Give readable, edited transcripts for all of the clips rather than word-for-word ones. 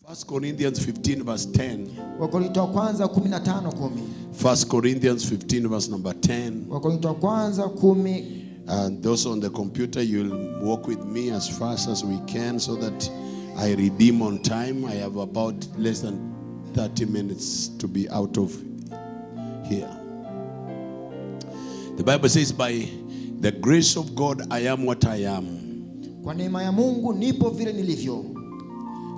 1 Corinthians 15 verse 10. Wakorintho wa kwanza 15:10. 1 Corinthians 15 verse number 10. Wakorintho wa kwanza 10. And those on the computer, you'll walk with me as fast as we can so that I redeem on time. I have about less than 30 minutes to be out of here. The Bible says, by the grace of God, I am what I am. Kwa neema ya Mungu nipo vile nilivyo.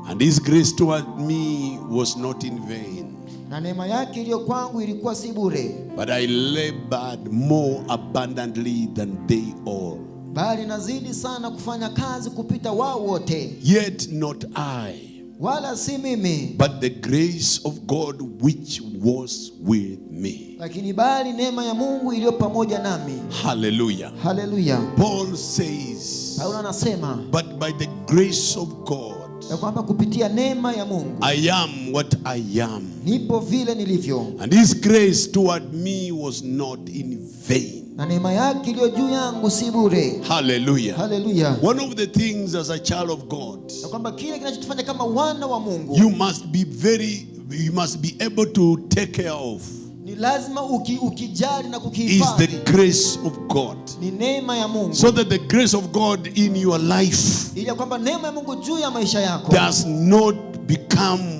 And his grace toward me was not in vain. Na neema yake iliyo kwangu ilikuwa si bure. But I labored more abundantly than they all. Bali nazidi sana kufanya kazi kupita wao wote. Yet not I, Wala si mimi, but the grace of God which was with me. lakini bali neema ya Mungu iliyo pamoja nami. Hallelujah. Hallelujah. Paul says, Paulo anasema but by the grace of God, ya kwamba kupitia neema ya Mungu I am what I am. nipo vile nilivyo. And his grace toward me was not in vain. Na neema yake iliyo juu yangu si bure. Hallelujah. Hallelujah. One of the things as a child of God, Ya kwamba kile kinachotufanya kama wana wa Mungu, you must be able to take care of ni lazima ukijali na is kukihifadhi the grace of God. ni neema ya Mungu. So that the grace of God in your life Ili ya kwamba neema ya Mungu juu ya maisha yako does not become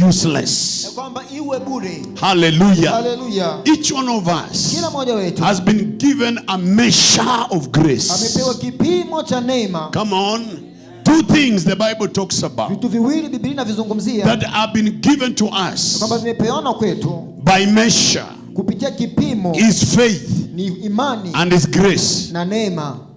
useless. ya kwamba iwe bure. Hallelujah. Hallelujah. Each one of us Kila mmoja wetu has been given a measure of grace. amepewa kipimo cha neema. Come on. Two things the Bible talks about Vitu viwili Biblia inavizungumzia that have been given to us kwamba vimepeana kwetu by measure kupitia kipimo is faith ni imani and is grace. na neema.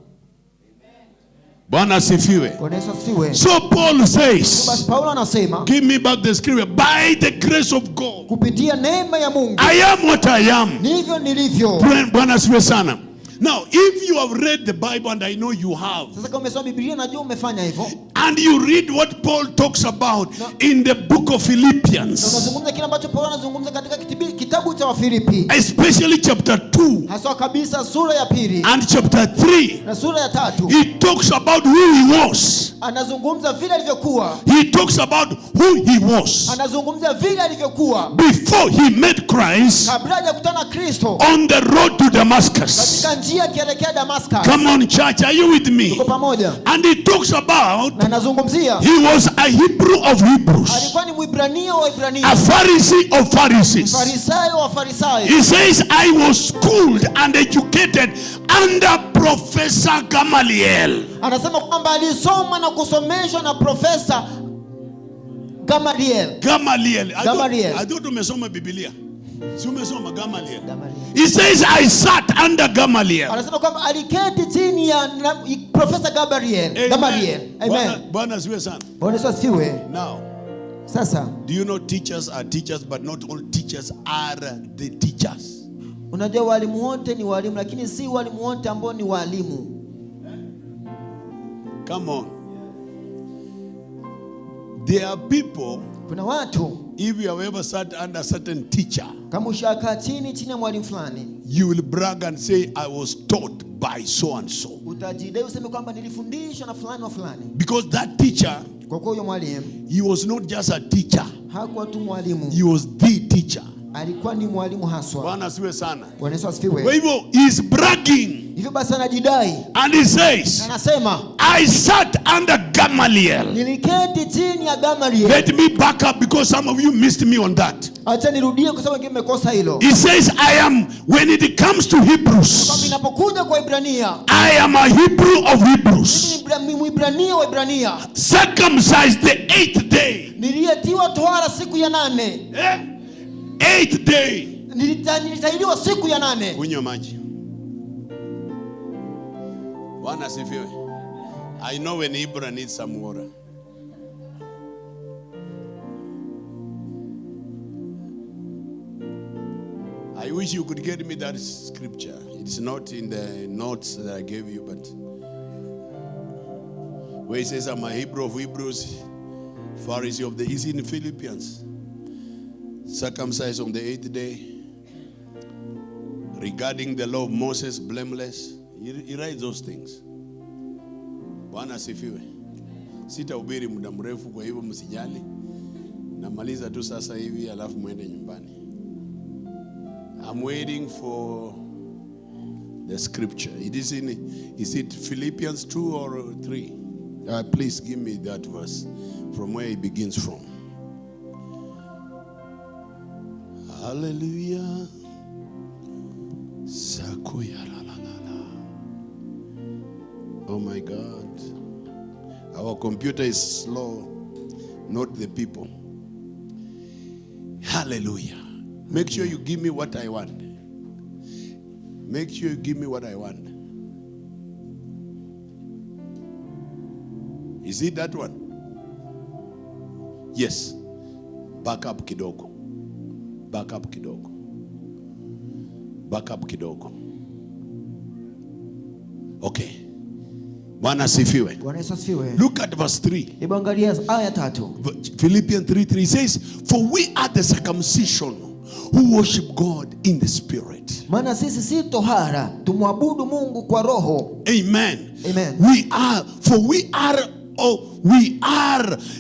Bwana asifiwe. Bwana Yesu asifiwe. So Paul says, Basi Paulo anasema give me back the scripture. By the grace of God, kupitia neema ya Mungu I am what I am. ndivyo nilivyo. Bwana asifiwe sana. Now, if you have read the Bible, and I know you have, Sasa kama umesoma Biblia najua umefanya hivyo, and you read what Paul talks about in the book of na Philippians, unazungumza kile ambacho Paulo anazungumza katika kitabu cha Wafilipi, especially chapter 2 hasa kabisa sura ya pili and chapter 3, na sura ya tatu, he talks about who he was. anazungumza vile alivyokuwa, He talks about who he was anazungumza vile alivyokuwa before he met Christ kabla hajakutana na Kristo on the road to Damascus. katika njia akielekea Damascus. Come on, church, are you with me? Tuko pamoja? And he talks about Na anazungumzia he was a Hebrew of Hebrews, alikuwa ni Mwibrania wa a Ibrania, Pharisee of Pharisees. Farisayo wa Farisayo. He says, I was schooled and educated under Professor Gamaliel. Anasema kwamba alisoma na kusomeshwa na Profesa Gamaliel. Gamaliel. Gamaliel. I thought umesoma Biblia. Si umesoma Gamaliel. Gamaliel. He says, I sat under Gamaliel. Anasema kwamba aliketi chini ya Profesa Gamaliel. Amen. Bwana asifiwe sana. Bwana Yesu asifiwe. Now, Sasa do you know teachers are teachers, but not all teachers are the teachers? unajua walimu wote ni walimu, lakini si walimu wote ambao ni walimu. Come on. There are people, Kuna watu if you have ever sat under a certain teacher, kama ushakaa chini ya mwalimu fulani, you will brag and say, I was taught by so and so. utajidai useme kwamba nilifundishwa na fulani wa fulani. Because that teacher, Kwa kuwa huyo mwalimu he was not just a teacher, hakuwa tu mwalimu, he was the teacher. alikuwa ni mwalimu haswa. Bwana asifiwe sana. Bwana Yesu Kwa asifiwe. hivyo, he is bragging Hivyo basi anajidai, and he says, anasema I sat under Gamaliel. niliketi chini ya Gamaliel. Let me back up because some of you missed me on that. Acha nirudie kwa sababu wengine mmekosa hilo. He says, I am, when it comes to Kwamba Hebrews, inapokuja kwa Ibrania, I am a Hebrew of Hebrews, mimi ni Mwibrania wa Ibrania, circumcised the 8th day. niliyetiwa tohara siku ya 8. 8th day. Nilitahiriwa siku ya 8. Kunywa maji. Bwana asifiwe. I know when Hebrew needs some water. I wish you could get me that scripture. It's not in the notes that I gave you, but where it says I'm a Hebrew of Hebrews, Pharisee of the is in Philippians, circumcised on the 8th day, regarding the law of Moses, blameless. He writes those things. Bwana asifiwe. Sitahubiri muda mrefu, kwa hivyo msijali. Namaliza tu sasa hivi alafu muende nyumbani. I'm waiting for the scripture. Is it Philippians 2 or 3? Please give me that verse from where it begins from. Hallelujah. Oh my God. Our computer is slow, not the people. Hallelujah. Make sure you give me what I want. Make sure you give me what I want. Is it that one? Yes. Back up kidogo. Back up kidogo. Back up kidogo. Okay. Bwana asifiwe. Bwana Yesu asifiwe. Look at verse 3. Hebu angalia aya 3. Philippians 3:3 says, "For we are the circumcision who worship God in the spirit." Maana sisi si tohara, tumwabudu Mungu kwa roho. Amen. Amen. We are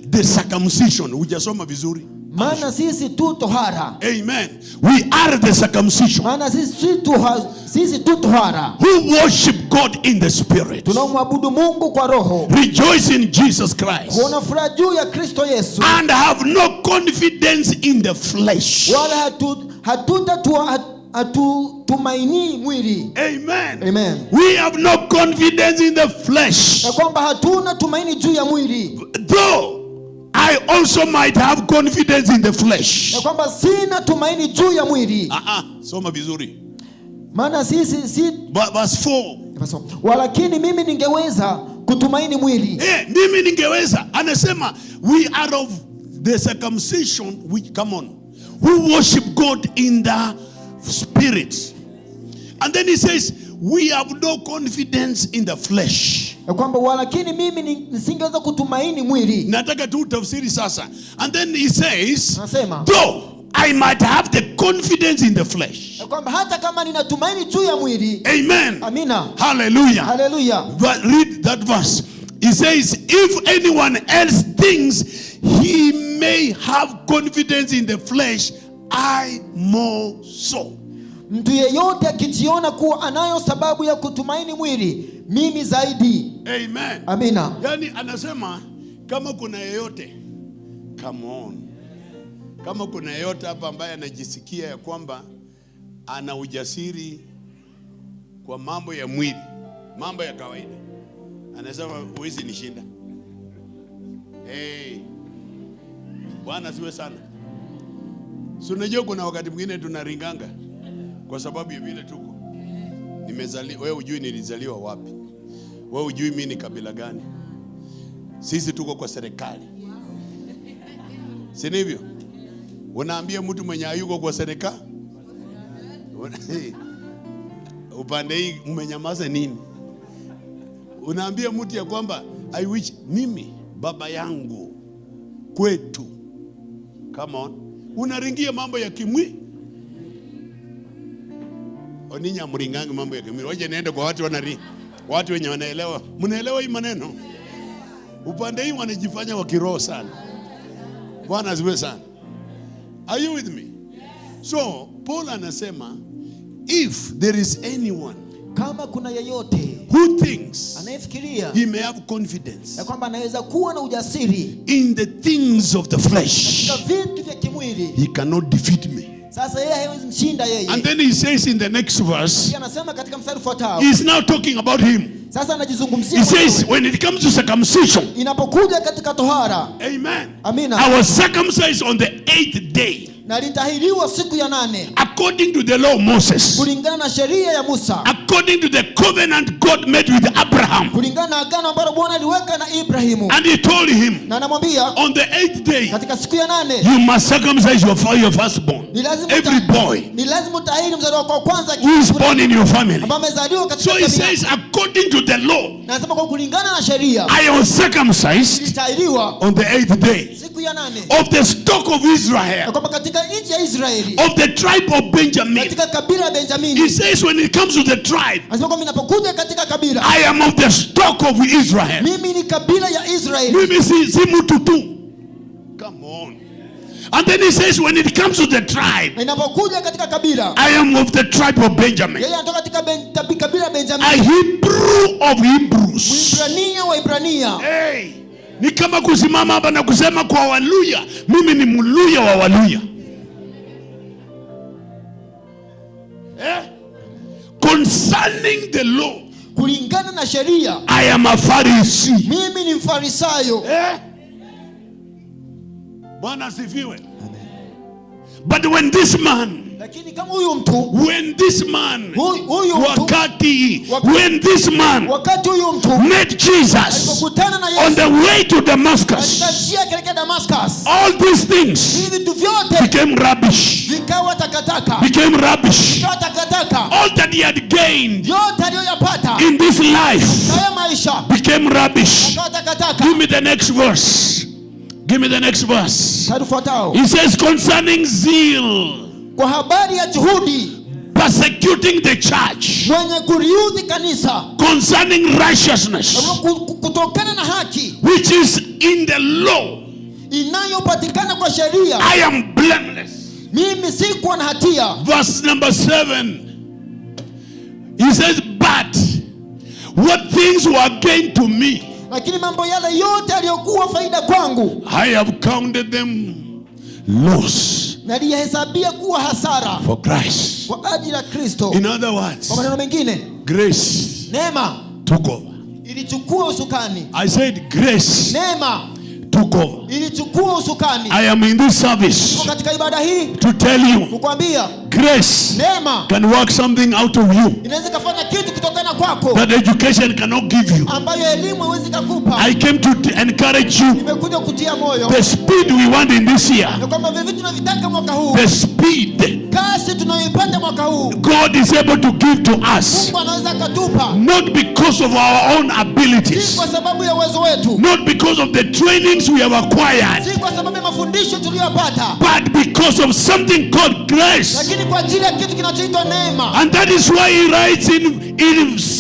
the circumcision. Hujasoma vizuri? Maana sisi tu tohara. Amen. We are the circumcision. Maana sisi tu tohara. Who worship God in the spirit. Tunaomwabudu Mungu kwa roho. Rejoice in Jesus Christ. Kuona furaha juu ya Kristo Yesu. And have no confidence in the flesh. Wala hatutumaini mwili. Amen. Amen. We have no confidence in the flesh. Na kwamba hatuna tumaini juu ya mwili. Though I also might have confidence in the flesh. Na kwamba sina tumaini juu ya mwili. Soma vizuri. Maana sisi verse 4. Walakini mimi ningeweza kutumaini mwili. Mimi ningeweza. Anasema we are of the circumcision which, come on, who worship God in the spirit. And then he says we have no confidence in the flesh. Kwamba walakini mimi nisingeweza kutumaini mwili. Nataka tu tafsiri sasa. And then he says, anasema, though I might have the confidence in the flesh. Kwamba hata kama ninatumaini juu ya mwili. Amen. Amina. Hallelujah. Hallelujah. But read that verse. He says, if anyone else thinks he may have confidence in the flesh, I more so. Mtu yeyote akijiona kuwa anayo sababu ya kutumaini mwili, mimi zaidi. Amen. Amina. Yani anasema kama kuna yeyote, come on. Kama kuna yeyote hapa ambaye anajisikia ya kwamba ana ujasiri kwa mambo ya mwili, mambo ya kawaida, anasema huwezi nishinda. Bwana siwe sana. So unajua kuna wakati mwingine tunaringanga kwa sababu ya vile tuko. Wewe hujui nilizaliwa wapi. Wewe hujui mimi ni kabila gani. Sisi tuko kwa serikali. Si ndivyo? Unaambia mtu mwenye hayuko kwa serikali? Upande hii umenyamaza nini? Unaambia mtu ya kwamba I wish mimi baba yangu kwetu. Come on. Unaringia mambo ya kimwi. Oninya mringangi mambo ya kimwi. Waje niende kwa watu watu wenye wanaelewa. Mnaelewa hii maneno? Upande hii wanajifanya wa kiroho sana. Bwana asifiwe sana. Are you with me? So Paul anasema if there is anyone kama kuna yeyote who thinks anayefikiria he may have confidence ya kwamba anaweza kuwa na ujasiri in the things of the flesh, katika vitu vya kimwili, he cannot defeat me. Sasa yeye hawezi mshinda yeye. And then he says in the next verse, anasema katika mstari ufuatao, he is now talking about him. Sasa anajizungumzia. He says when it comes to circumcision, inapokuja katika tohara. Amen. Amina. I was circumcised on the 8th day. Na litahiriwa siku ya 8. According to the law of Moses. Kulingana na sheria ya Musa. According to the covenant God made with Abraham. Kulingana na agano ambalo Bwana aliweka na Ibrahimu. And he told him, na anamwambia, on the 8th day, katika siku ya 8, you must circumcise your firstborn. Every boy. Ni lazima utahiri mzaliwa wako wa kwanza who is born in your family. ambaye amezaliwa katika So he says according to the law. Na anasema kwa kulingana na sheria. I was circumcised nilitahiriwa on the 8th day. Siku nguvu ya 8 of the stock of Israel, kwamba katika nchi ya Israeli, of the tribe of Benjamin. katika kabila ya Benjamini, He says when it comes to the tribe, anasema kwamba ninapokuja katika kabila, I am of the stock of Israel. mimi ni kabila ya Israeli. Mimi si mtu tu. Come on. And then he says when it comes to the tribe, Ninapokuja katika kabila, I am of the tribe of Benjamin. yeye anatoka katika kabila ya Benjamini, A Hebrew of Hebrews. Ibrania wa Ibrania. Hey, ni kama kusimama hapa na kusema kwa Waluya, mimi ni Mluya wa Waluya. Concerning the law, kulingana na sheria, I am a Pharisee. mimi ni Mfarisayo. Bwana asifiwe. But when this man, Lakini kama huyu mtu, when this man, huyu mtu, when this man wakati huyu mtu met Jesus alipokutana na on Yesu the way to Damascus, katika njia kuelekea Damascus, all these things hivi vitu vyote became rubbish. vikawa takataka, Became rubbish. vikawa takataka. All that he had gained Yote aliyoyapata in this life haya maisha became rubbish. vikawa takataka. Give me the next verse. Give me the next verse. Tarufuatao, He says concerning zeal, kwa habari ya juhudi, persecuting the church, mwenye kuriudhi kanisa, concerning righteousness, kutokana na haki which is in the law, inayopatikana kwa sheria, I am blameless. mimi sikuwa na hatia. Verse number 7. He says, but what things were gained to me, Lakini mambo yale yote aliyokuwa faida kwangu, I have counted them loss naliyahesabia kuwa hasara for Christ. kwa ajili ya Kristo. In other words, Kwa maneno mengine, grace neema took over. ilichukua usukani. I said grace Neema took over. ilichukua usukani. I am in this service Kwa katika ibada hii to tell you, kukwambia grace neema can work something out of you inaweza kufanya kitu kutokana kwako that education cannot give you. ambayo elimu haiwezi kukupa. I came to encourage you. Nimekuja kutia moyo The speed we want in this year, na kwamba vile vitu tunavitaka mwaka huu, the speed kasi tunayoipata mwaka huu, God is able to give to us, Mungu anaweza akatupa, not because of our own si abilities, kwa sababu ya uwezo wetu, not because of the trainings we have acquired, si kwa sababu ya mafundisho tuliyopata, but because of something called grace. lakini kwa ajili ya kitu kinachoitwa neema. And that is why he writes in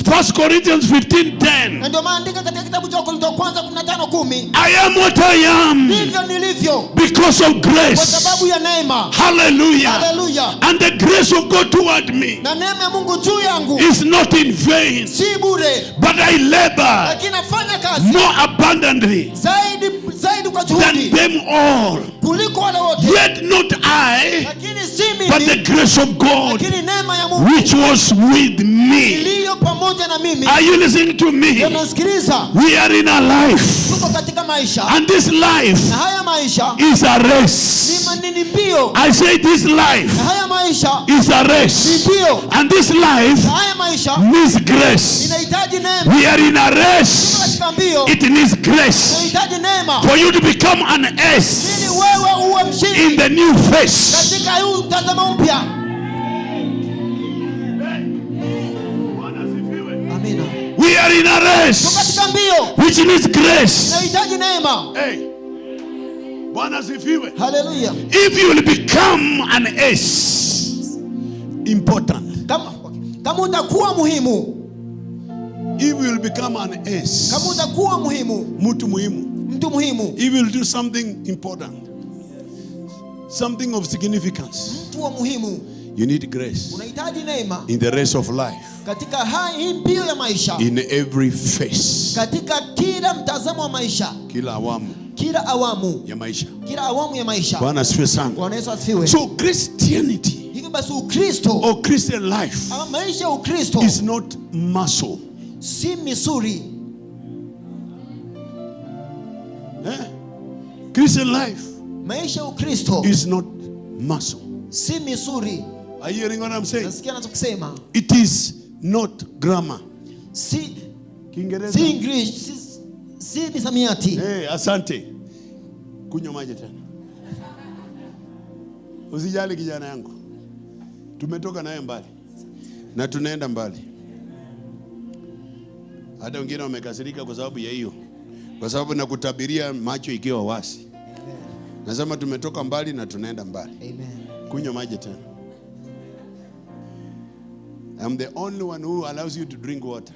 1 Corinthians 15:10, Na ndio maandika katika kitabu cha Wakorintho wa kwanza 15:10, I am what I am ndivyo nilivyo because of kwa grace. sababu ya neema. Hallelujah. Haleluya. And the grace of God toward me Na neema ya Mungu juu yangu is not in vain, si bure, but I labor lakini nafanya kazi more abundantly zaidi kwa than juhudi them all. kuliko wale wote, Yet not I, lakini si but the mimi, grace of God lakini neema ya Mungu which was with me. iliyo pamoja na mimi. Are you listening to me? Unasikiliza? We are in a life, Tuko katika maisha, and this life na haya maisha is a race. ni mbio, I say this life na haya maisha is a ni race, mbio, and this life na haya maisha needs grace. inahitaji neema. We are in a Tuko race. katika mbio, It needs grace inahitaji neema for you to become an ili S wewe uwe in mshindi the new face. katika huu mtazamo mpya. Amina. We are in a Tuko race katika mbio, which needs grace. inahitaji neema. Hey, Bwana asifiwe. Haleluya. If you will become an S, important. Kama utakuwa muhimu, If you will become an S, kama utakuwa muhimu, mtu muhimu. mtu muhimu, If you will do something important, something of significance, mtu wa muhimu, you need grace unahitaji neema in the race of life, katika hii mbio ya maisha, in every phase, katika kila mtazamo wa maisha, kila awamu kila awamu, ya maisha. kila awamu ya maisha. Bwana asifiwe sana. Bwana Yesu asifiwe. So Christianity Hivyo basi Ukristo or Christian life ama maisha ya Ukristo is not muscle. si misuri. Christian life Maisha ya Ukristo is not muscle. si misuri. Are you hearing what I'm saying? Nasikia anachokisema. It is not grammar. Si Kiingereza. English, si misamiati. Hey, asante. Kunywa maji tena. Usijali kijana yangu. Tumetoka naye mbali. Na tunaenda mbali. Hata wengine wamekasirika kwa sababu ya hiyo. Kwa sababu nakutabiria macho ikiwa wasi. Nasema tumetoka mbali na tunaenda mbali. Amen. Kunywa maji tena. I'm the only one who allows you to drink water.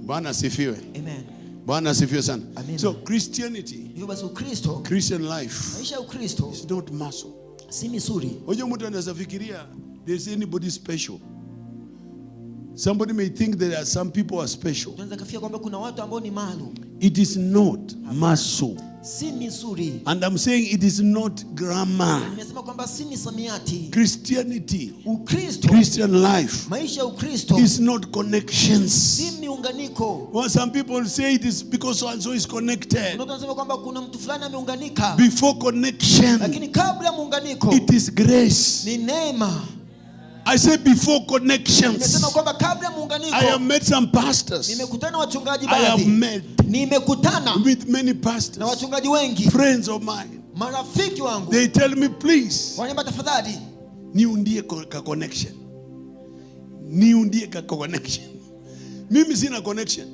Bwana asifiwe. Amen. Bwana asifiwe sana. Amen. So Christianity, Hivyo basi Ukristo, Christian life maisha ya Ukristo is not muscle. si misuri. Unajua mtu anaweza fikiria there's anybody special. Somebody may think there are some people are special. Tunaweza kafia kwamba kuna watu ambao ni maalum. It is not muscle. Si misuri. And I'm saying it is not grammar. Nimesema kwamba si misamiati. Christianity, Ukristo, Christian life maisha ya Ukristo is not connections. si miunganiko. Well, some people say it is because so and so is connected. Kuna tunasema kwamba kuna mtu fulani ameunganika. Before connection, Lakini kabla muunganiko it is grace. ni neema. I say before connections. Nimesema kwamba kabla muunganiko. I have met some pastors. Nimekutana wachungaji I have baadhi. met Nimekutana with many na pastors, wachungaji wengi, friends of mine. marafiki wangu. They tell me, please, Waniambia tafadhali niundie ka connection. Niundie ka connection. Mimi sina connection.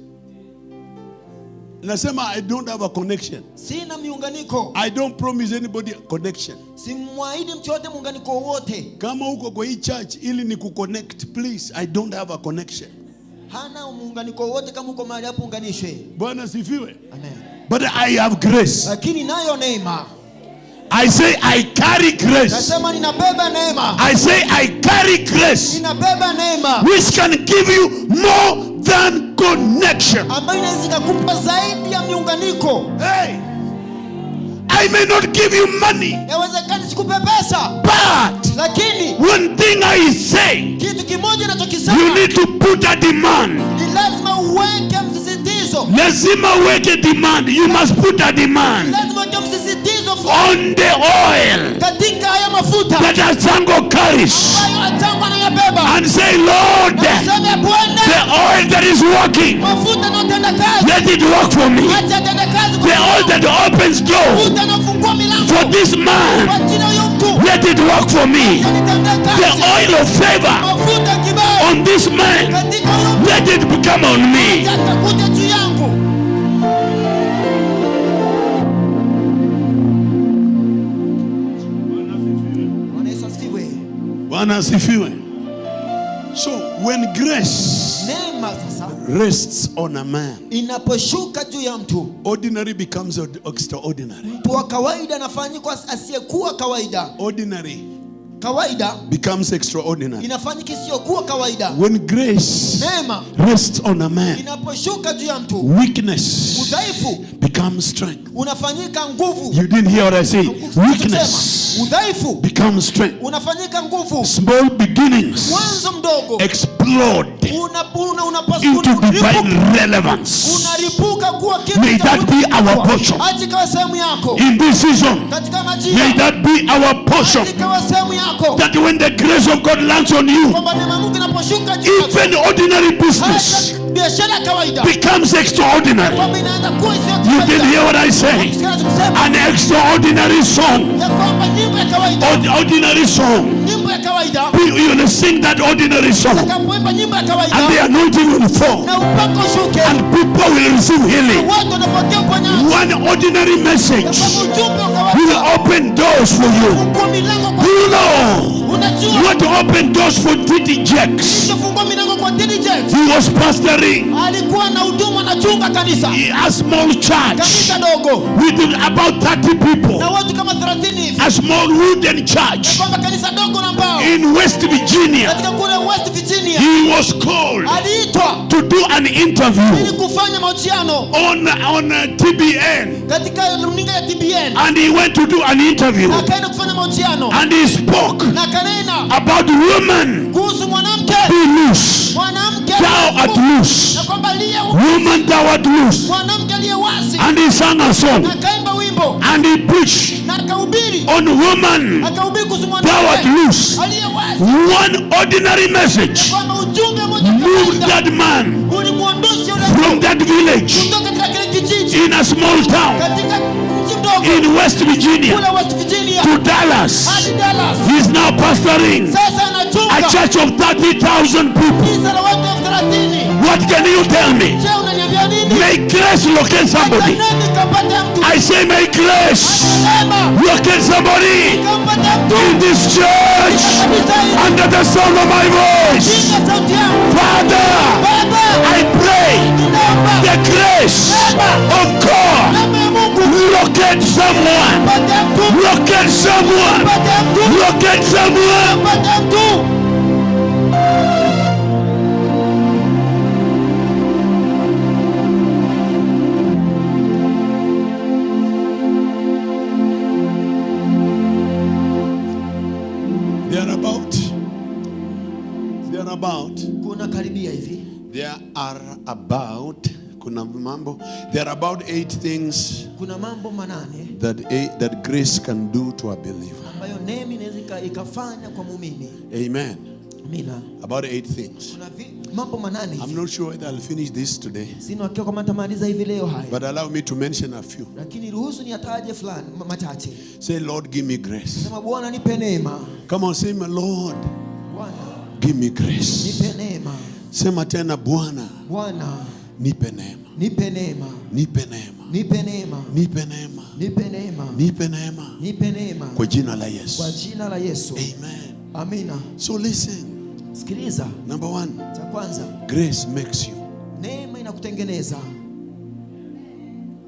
Nasema I don't have a connection. sina miunganiko. I don't promise anybody a connection. Simwahidi mtu yote muunganiko wowote. Kama uko kwa hii church ili ni kuconnect, please, I don't have a connection. Hana muunganiko wote kama uko mahali hapo unganishwe. Bwana sifiwe. Amen. But I have grace. Lakini nayo neema. I say I carry grace. Nasema ninabeba neema. I say I carry grace, Ninabeba neema which can give you more than connection. ambayo inaweza kukupa zaidi ya miunganiko. Hey, I may not give you money, Yawezekana sikupe pesa, but lakini one thing I say, kitu kimoja you ninachokisema need to put a demand. ni lazima uweke msisitizo. Lazima uweke demand. You must put a demand Lazima uweke msisitizo fulani on the oil katika haya mafuta that Azango carries, ambayo Azango anayabeba. and say, Lord, Nasema Bwana, the oil that is working, mafuta yanayotenda kazi, let it work for me. acha atende kazi kwa The oil that opens door mafuta yanayofungua milango for this man, kwa jina la mtu. let it work for me. Yanitende The kazi. oil of favor Mafuta kibao on this man, katika huyo mtu. let it become on me. Yatakuja juu yangu. Bwana Yesu asifiwe. Bwana asifiwe. So when grace Neema sasa rests on a man, inaposhuka juu ya mtu, ordinary becomes extraordinary. mtu wa kawaida anafanyika asiyekuwa kawaida. Ordinary Kawaida becomes extraordinary. inafanyika isiyokuwa kawaida. When grace Neema rests on a man, inaposhuka juu ya mtu, weakness udhaifu becomes strength. unafanyika nguvu. You didn't hear what I said. Weakness Udhaifu becomes strength. unafanyika nguvu. Small beginnings Mwanzo mdogo explode into divine relevance. unaripuka kuwa kitu May cha that be our portion. acha ikawa sehemu yako In this season, katika may majira. that be our portion. Acha ikawa sehemu yako That when the grace of God lands on you, kwamba neema ya Mungu inaposhuka juu yako, even ordinary business hata biashara ya kawaida becomes extraordinary. kwamba inaanza kuwa isiyo You didn't kawaida. hear what I say. Sikia kusema An extraordinary song. ya kwamba nyimbo ya kawaida, Ordinary song. nyimbo ya kawaida, You will sing that ordinary song, utakapoimba nyimbo ya and the kawaida anointing will fall, na upako ushuke, and people will receive healing. watu wanapokea uponyaji. One ordinary message Ya kwamba ujumbe wa will kawaida open doors for you. ufungua milango kwa You know unajua what opened doors for T.D. Jakes? kilichofungua milango kwa T.D. Jakes. He was pastoring Alikuwa na huduma anachunga kanisa, a small church kanisa dogo with about 30 people, na watu kama 30 hivi, a small wooden church kwamba kanisa dogo na mbao in West Virginia. katika kule West Virginia. He was called Aliitwa to do an ili interview kufanya mahojiano on TBN, katika runinga ya TBN, and he went to do an interview, na akaenda kufanya mahojiano and he spoke na kanena about women kuhusu mwanamke, be loose, mwanamke thou art loose, na kwamba aliye woman thou art loose, mwanamke aliye wazi, and he sang a song, na akaimba wimbo and he preached na akahubiri, on woman akahubiri kuhusu thou art mwanamke loose. aliye wazi, One ordinary message kwamba ujumbe mmoja moved kawaida that man ulimwondosha yule from that village kutoka katika kile kijiji in a small town katika mji mdogo in West Virginia kule West Virginia to Dallas. hadi Dallas. He's now pastoring Sasa a anachunga church of 30,000 people. kanisa la watu 30,000. What can you tell me? Je, unaniambia May grace locate somebody. I say may grace locate somebody in this church under the sound of my voice. Father, I pray the grace of God locate someone. Locate someone. Locate someone. There are about 8 things that grace can do to a believer. Amen. About 8 things. I'm not sure whether I'll finish this today, but allow me to mention a few. Say, Lord, give me grace. Come on, say, my Lord, give me grace. Say, Matena Bwana, nipe neema. Nipe neema. Nipe neema. Nipe neema. Nipe neema. Nipe neema. Nipe neema. Nipe neema. Kwa jina la Yesu. Kwa jina la Yesu. Amen. Amina. So listen. Sikiliza. Number 1. Cha kwanza. Grace makes you. Neema inakutengeneza.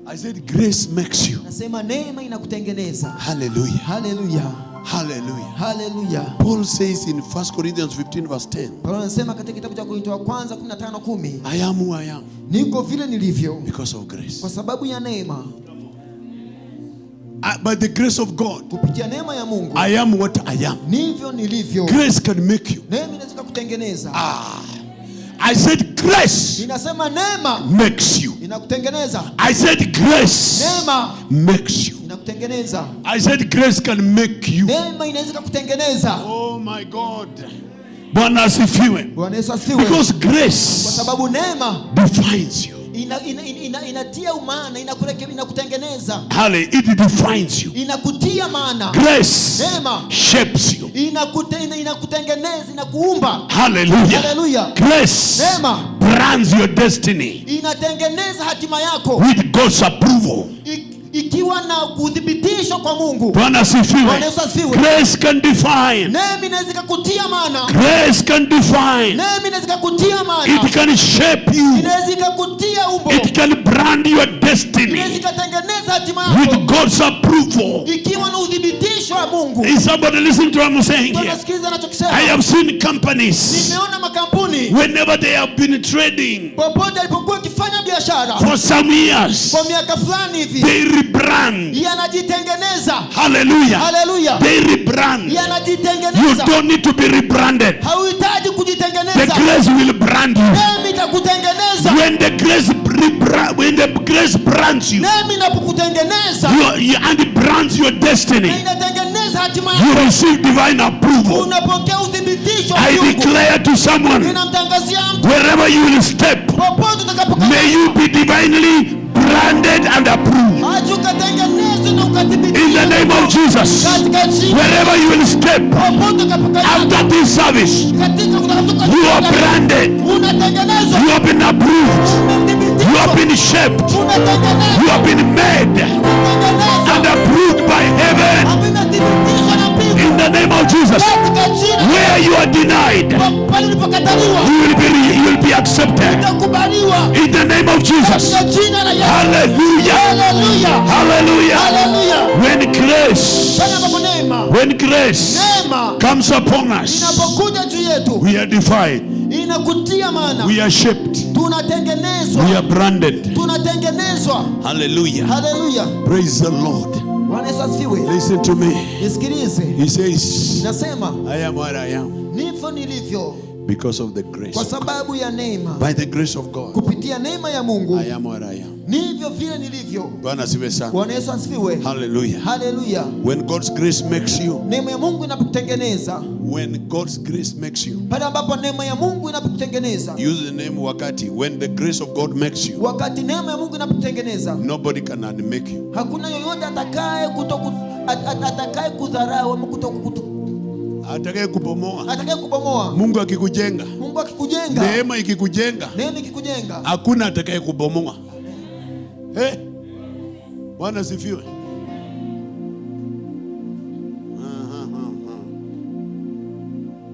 I said grace makes you. Nasema neema inakutengeneza. Hallelujah. Hallelujah. Hallelujah. Hallelujah. Paul says in 1 Corinthians 15 verse 10. Paulo anasema katika kitabu cha Korinto wa kwanza 15:10. I am who I am. Niko vile nilivyo. Because of grace. Kwa sababu ya neema. By the grace of God. Kupitia neema ya Mungu. I am what I am. Nivyo nilivyo. Grace can make you. Neema inaweza kukutengeneza. I said grace. Ninasema neema makes you. Inakutengeneza. I said grace. Neema makes you. Inakutengeneza. I said grace can make you. Neema inaweza kukutengeneza. Oh my God. Bwana asifiwe. Bwana asifiwe. Because grace. Kwa sababu neema defines you. Inatia maana, inakutengeneza. It defines you. Inakutia maana. Grace neema shapes you. Inakutengeneza, inakuumba. Hallelujah. Hallelujah. Grace neema brands your destiny. Inatengeneza hatima yako with God's approval. Ikiwa na kudhibitisho kwa Mungu. Bwana asifiwe. Grace can define. Neema inaweza kukutia maana. Grace can define. Neema inaweza kukutia maana. It can shape you. Inaweza kukutia umbo. It can brand your destiny. Inaweza kutengeneza hatima yako with God's approval. Ikiwa na udhibitisho wa Mungu. Is somebody listening to what I'm saying here? I have seen companies. Nimeona makampuni. Whenever they have been trading. Popote alipokuwa kifanya biashara. For some years. Kwa miaka fulani hivi. They rebrand. Yanajitengeneza. Hallelujah. Hallelujah. They rebrand. Yanajitengeneza. You don't need to be rebranded. Hauhitaji kujitengeneza. The grace will brand you. Neema itakutengeneza. When the grace brands you. Neema inapokutengeneza. And it brands your destiny. Inatengeneza hatima yako. You receive divine approval. Unapokea udhibitisho. I declare to someone. Ninamtangazia mtu. Wherever you will step. Popote utakapokuwa. May you be divinely branded and approved. In the name of Jesus. Wherever you will step after this service, you are branded. You have been approved. You have been shaped. You have been made and approved by heaven. In the name of Jesus. Where you are denied, you will be accepted. In the name of Jesus. Hallelujah. Hallelujah. Hallelujah. When grace comes upon us, we are defined. We are shaped. We are branded. Hallelujah. Hallelujah. Praise the Lord. Listen to me. He says, I am what I am. Because of the grace. By the grace of God. I am what I am. Hallelujah. Hallelujah. When God's grace makes you. When God's grace makes you. Use the name wakati. When the grace of God makes you. Nobody can unmake you. Atakaye kubomoa. Mungu akikujenga. Mungu akikujenga, neema ikikujenga, hakuna atakaye kubomoa. Bwana sifiwe.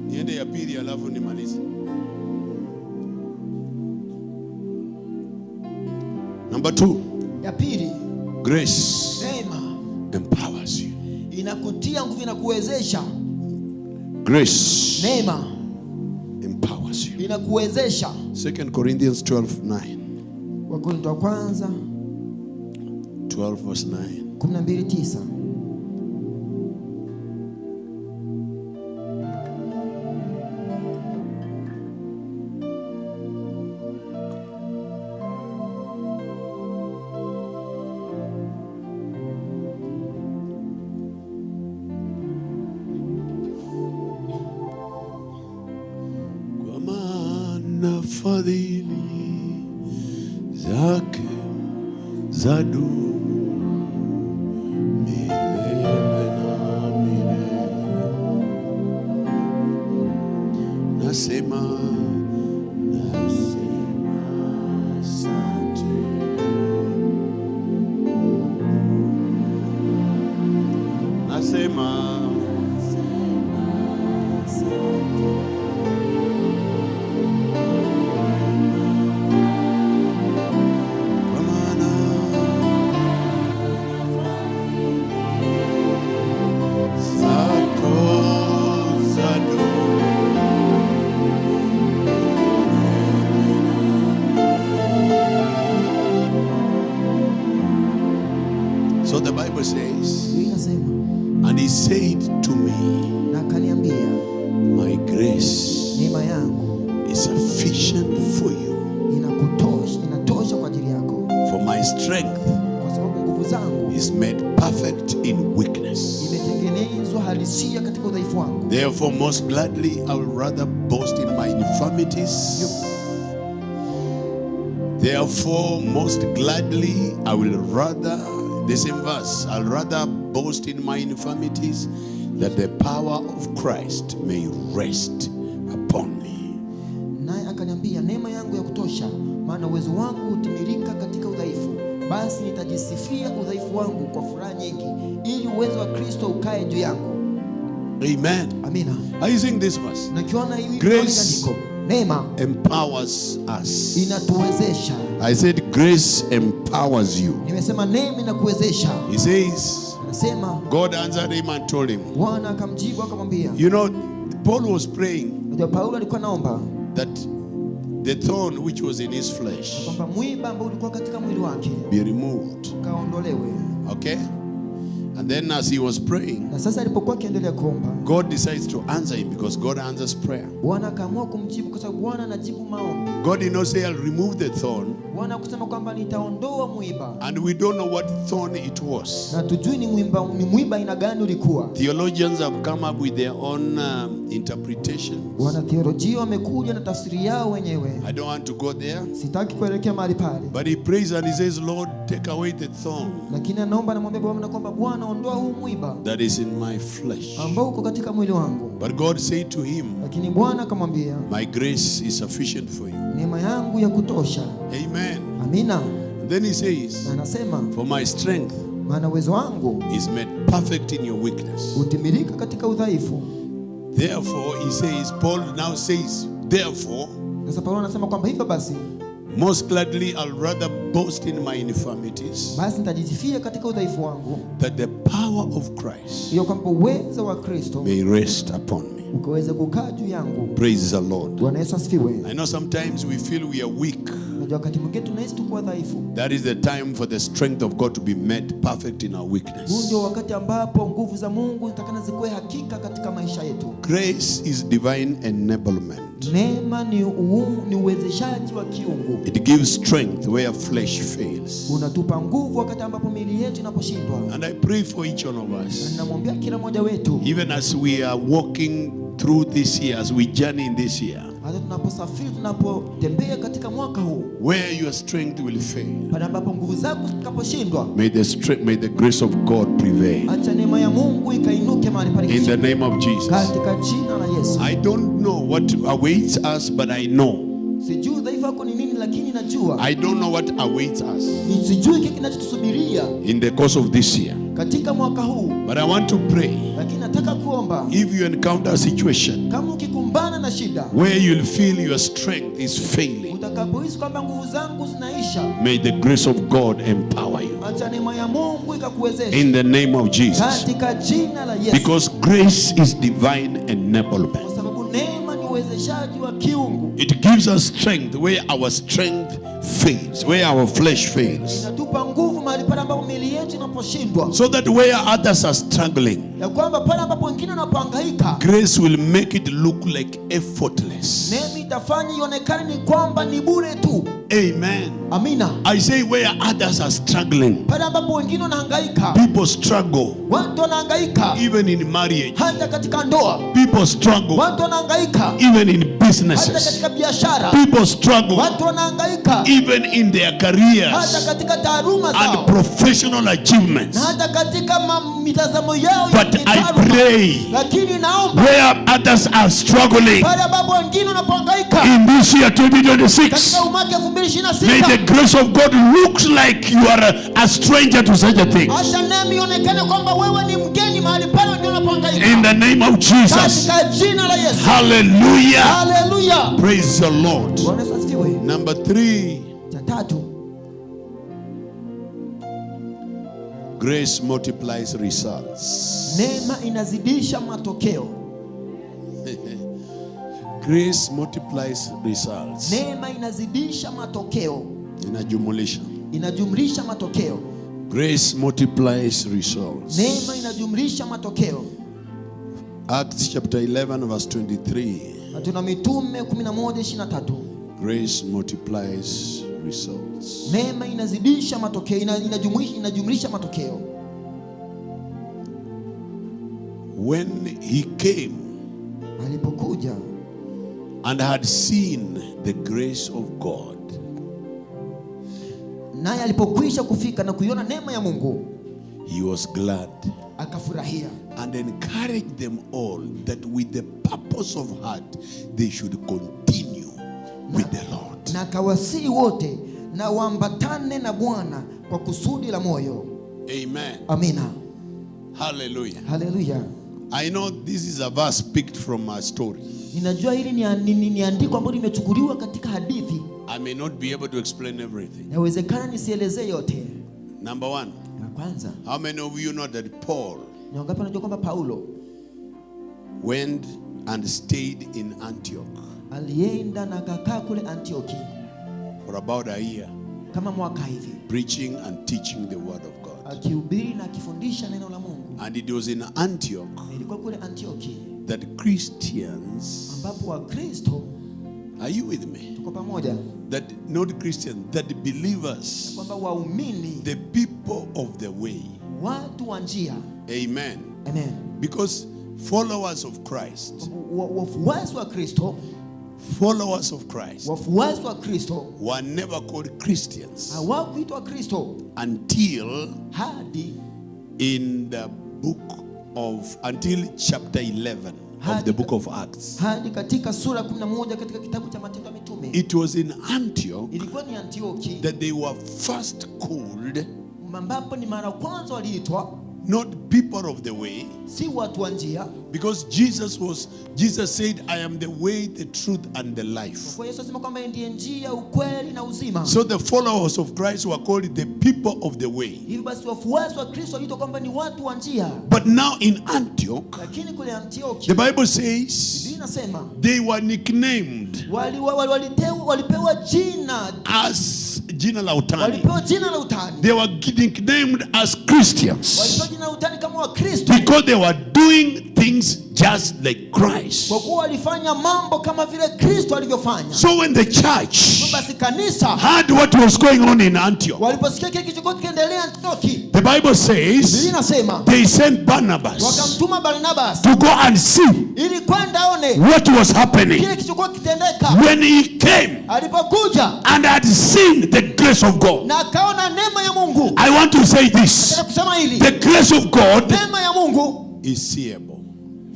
Niende ya pili alafu nimalize. Number 2. Ya pili. Grace. Neema empowers you. Inakutia nguvu, inakuwezesha. Grace. Neema empowers you. Inakuwezesha. 2 Corinthians 12:9. Wakorintho wa kwanza 12 verse 9. 12:9. Kwa maana fadhili zake zadumu milele na milele. Nasema asante. Nasema so the Bible says, and he said to me, my grace neema yangu is sufficient for you, inatosha kwa ajili yako, for my strength kwa sababu nguvu zangu is made perfect in weakness. imetengenezwa halisia katika udhaifu wangu. Therefore most gladly I will rather boast in my infirmities. Therefore most gladly I will rather, the same verse, I'll rather boast in my infirmities, that the power of Christ may rest upon me. Naye akaniambia, neema yangu ya kutosha, maana uwezo wangu hutimilika katika udhaifu. Basi nitajisifia udhaifu wangu kwa furaha nyingi, ili uwezo wa Kristo ukae juu yangu. Amen. Amina. Are you seeing this verse? Nakiona hivi, Grace neema empowers us. inatuwezesha. I said grace empowers you. Nimesema neema inakuwezesha. He says, Anasema God answered him and told him. Bwana akamjibu akamwambia. You know, Paul was praying Ndio Paulo alikuwa naomba that the thorn which was in his flesh kwamba mwiba ambao ulikuwa katika mwili wake be removed. kaondolewe. Okay? And then as he was praying, Na sasa alipokuwa akiendelea kuomba, God decides to answer him because God answers prayer. Bwana akaamua kumjibu kwa sababu Bwana anajibu maombi. God did not say, I'll remove the thorn, Bwana kusema kwamba nitaondoa mwiba. and we don't know what thorn it was. Na tujui ni mwiba ina gani ulikuwa. Theologians have come up with their own interpretations. Wana theolojia wamekuja na tafsiri yao wenyewe. I don't want to go there. Sitaki kuelekea mahali pale. But he prays and he says, Lord, take away the thorn Lakini anaomba na mwambia Bwana kwamba Bwana ondoa huu mwiba that is in my flesh. ambao uko katika mwili wangu. But God said to him, Lakini Bwana akamwambia, my grace is sufficient for you. neema yangu ya kutosha. Amen. Amina. And then he says, Na anasema for my strength maana uwezo wangu is made perfect in your weakness. hutimilika katika udhaifu. Therefore, he says, Paul now says, therefore, Sasa Paulo anasema kwamba hivyo basi, most gladly I'll rather boast in my infirmities, basi nitajisifia katika udhaifu wangu, that the power of Christ hiyo kwamba uwezo wa Kristo may rest upon me. ukaweze kukaa juu yangu. Praise the Lord. Bwana Yesu asifiwe. I know sometimes we feel we are weak. Unajua wakati mwingine tunahisi tuko dhaifu. That is the time for the strength of God to be made perfect in our Huu weakness. ndio wakati ambapo nguvu za Mungu zitakana zikuwe hakika katika maisha yetu. Grace is divine enablement. Neema ni uwezeshaji wa kiungu. It gives strength where flesh fails. Unatupa nguvu wakati ambapo miili yetu inaposhindwa. And I pray for each one of Na us, ninamwambia kila mmoja wetu, even as we are walking through this year, as we journey in this year, hata tunaposafiri, tunapotembea katika mwaka huu, where your strength will fail, pale ambapo nguvu zako zitakaposhindwa, may the grace of God prevail. acha neema ya Mungu ikainuke mahali pale. In the name of Jesus. Katika jina la Yesu. I don't know what awaits us, but I know. Sijui udhaifu wako ni nini, lakini najua. I don't know what awaits us Sijui kile kinachotusubiria in the course of this year. katika mwaka huu. But I want to pray. Lakini nataka kuomba, If you encounter a situation kama ukikumbana na shida where you'll feel your strength is failing, utakapohisi kwamba nguvu zangu zinaisha, may the grace of God empower you. acha neema ya Mungu ikakuwezesha. In the name of Jesus. Katika jina la Yesu. Because grace is divine enablement. Kwa sababu neema ni uwezeshaji wa kiungu. It gives us strength where our strength fails, where our flesh fails. Inatupa nguvu mahali pale ambapo miili yetu inaposhindwa. So that where others are struggling, Ya kwamba pale ambapo wengine wanapohangaika, grace will make it look like effortless. neema itafanya ionekane ni kwamba ni bure tu. Amen. Amina. I say where others are struggling, Pale ambapo wengine wanahangaika, people struggle, watu wanahangaika even in marriage. hata katika ndoa, People struggle, watu wanahangaika even in hata businesses. katika biashara, People struggle, watu wanahangaika even in their hata careers katika taaluma and zao, professional achievements. na hata katika mitazamo yao ya But I kitaaluma. pray, Lakini naomba where others are struggling pale ambapo wengine wanapohangaika in this year 2026, katika mwaka may 2026, the grace of God look like you are a stranger to such a thing. acha neema ionekane kwamba wewe ni mgeni mahali pale wengine wanapohangaika. In the name of Jesus. Katika jina la Yesu. Hallelujah. Hallelujah. Praise the Lord. Bwana Yesu asifiwe. Number 3, Cha tatu, grace multiplies results. neema inazidisha matokeo. Grace multiplies results. Neema inazidisha matokeo. Inajumulisha. Inajumlisha matokeo. Grace multiplies results. Neema inajumlisha matokeo. Acts chapter 11 verse 23. Tuna Mitume 11:23. Grace multiplies results. Neema inazidisha matokeo, inajumlisha matokeo. When he came Alipokuja and had seen the grace of God, naye alipokwisha kufika na kuiona neema ya Mungu, he was glad akafurahia and encouraged them all that with the purpose of heart they should continue with the Lord. na akawasihi wote na waambatane na Bwana kwa kusudi la moyo. Amen. Amina. Hallelujah. Haleluya. I know this is a verse picked from a story. Ninajua hili ni andiko ambalo limechukuliwa katika hadithi. I may not be able to explain everything. Inawezekana nisielezee yote. Number 1, Ya kwanza, how many of you know that Paul ni wangapi wanajua kwamba Paulo went and stayed in Antioch alienda na akakaa kule Antioki for about a year, kama mwaka hivi, preaching and teaching the word of God? akihubiri na akifundisha neno la Mungu. And it was in Antioch Ilikuwa kule Antioki that Christians, ambapo Wakristo, are you with me? tuko pamoja, That not Christians, that believers, kwamba waumini, the people of the way. watu wa njia. Amen. Amen. Because followers of Christ, Wafuasi wa Kristo, followers of Christ wafuasi wa Kristo were never called Christians hawakuitwa Kristo until hadi in the book of, until chapter 11 of the book of Acts. katika sura 11 katika kitabu cha Matendo ya Mitume. It was in Antioch Ilikuwa ni Antioki that they were first called ambapo ni mara kwanza waliitwa not people of the way, si watu wa njia, because Jesus said, I am the way, the truth and the life. kwa Yesu asema kwamba ndiye njia, ukweli na uzima. So the followers of Christ were called the people of the way. Hivi basi wafuasi wa Kristo waliitwa kwamba ni watu wa njia. But now in Antioch, Lakini kule Antioki, the Bible says Biblia inasema they were nicknamed walipewa jina, as jina la utani. walipewa jina la utani. They were nicknamed as Christians Walipewa jina la utani kama Wakristo because they were doing things just like Christ. kwa kuwa walifanya mambo kama vile Kristo alivyofanya. So when the church Basi kanisa heard what was going on in Antioch, waliposikia kile kilichokuwa kikiendelea Antioki, the The Bible Biblia says inasema they sent Barnabas wakamtuma Barnabas to go and see ili kwenda aone what was happening. kile kilichokuwa kitendeka. When he came Alipokuja and had seen the grace of God, na akaona neema ya Mungu. I want to say this: Nataka kusema hili, the grace of God neema ya Mungu is seeable.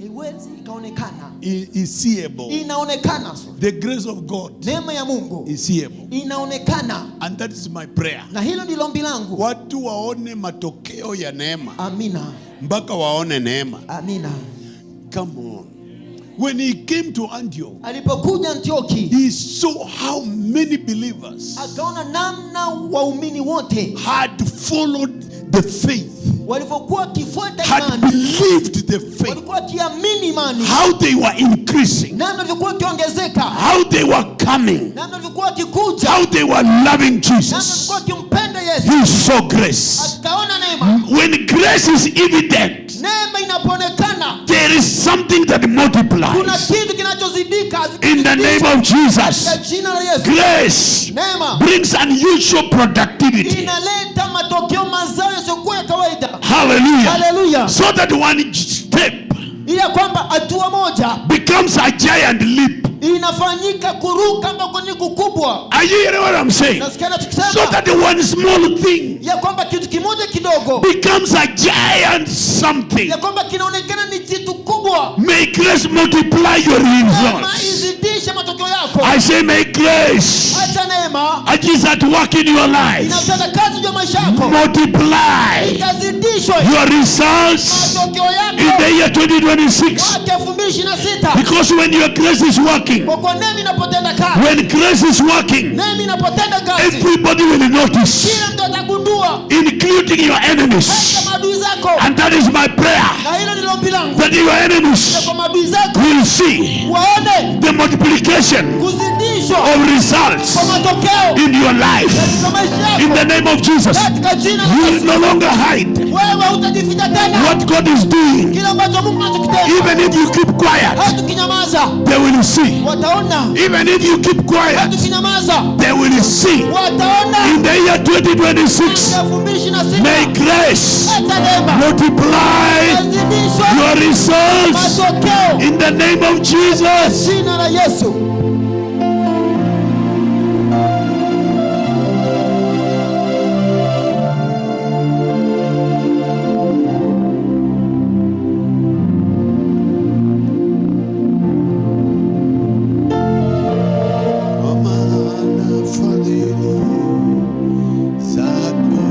haiwezi ikaonekana, Is seeable. inaonekana. The grace of God Neema ya Mungu is seeable, inaonekana, and that is my prayer. na hilo ndilo ombi langu. Watu waone matokeo ya neema, Amina, mpaka waone neema. amina. Come on. When he came to Antioch, Alipokuja Antioki, he saw how many believers akaona namna waumini wote had followed the faith, walivyokuwa wakifuata had imani, believed the faith, walikuwa wakiamini imani, how they were increasing, namna walivyokuwa wakiongezeka, how they were coming, namna walivyokuwa wakikuja, how they were loving namna Jesus. walivyokuwa wakimpenda Yesu. He saw grace. Akaona neema. When grace is evident, Neema inapoonekana, there is something that kuna multiplies. kitu kinachozidika. In the name of Katika Jesus, jina la Yesu. grace Neema brings unusual productivity. inaleta matokeo mazao yasiyokuwa ya kawaida. Hallelujah. Haleluya. So that one step Ili ya kwamba hatua moja becomes a giant leap. inafanyika kuruka ambako ni kukubwa. Are you hearing what I'm saying? Nasikia So tukisema that one small thing ya kwamba kitu kimoja kidogo becomes a giant something. ya kwamba kinaonekana ni kitu kubwa. May grace multiply your Neema results. izidishe matokeo yako. I say may grace, Acha neema it is at work in your life, inatenda kazi juu ya maisha yako, multiply ikazidishwe your results matokeo in yako the year 2026. mwaka 2026. Because when your grace is working, Kwa kuwa neema inapotenda kazi, when grace is working, neema inapotenda kazi, everybody will notice, kila mtu atagundua, including your enemies. hata maadui zako. And that is my prayer, Na hilo ndilo ombi langu, that your enemies kwa maadui zako will see waone the multiplication kuzidishwa of results kwa matokeo in your life. katika maisha In yako the name of Jesus, katika jina la you will Yesu. no longer hide Wewe hutajificha tena what God is doing. kile ambacho Mungu anachokitenda. Even if you keep quiet, Hata tukinyamaza they will see. wataona, Even if you keep hata quiet, tukinyamaza they will see. wataona. In the year 2026, 2026 may grace hata neema multiply yazidishwe your results matokeo in the name of Jesus. jina la Yesu. Kwa maana fadhili zako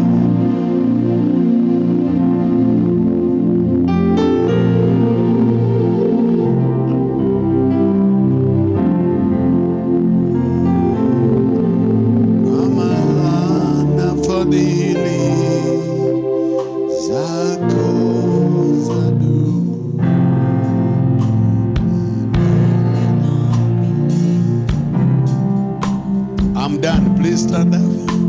kwa maana fadhili zako zadumu. I'm done. Please stand up.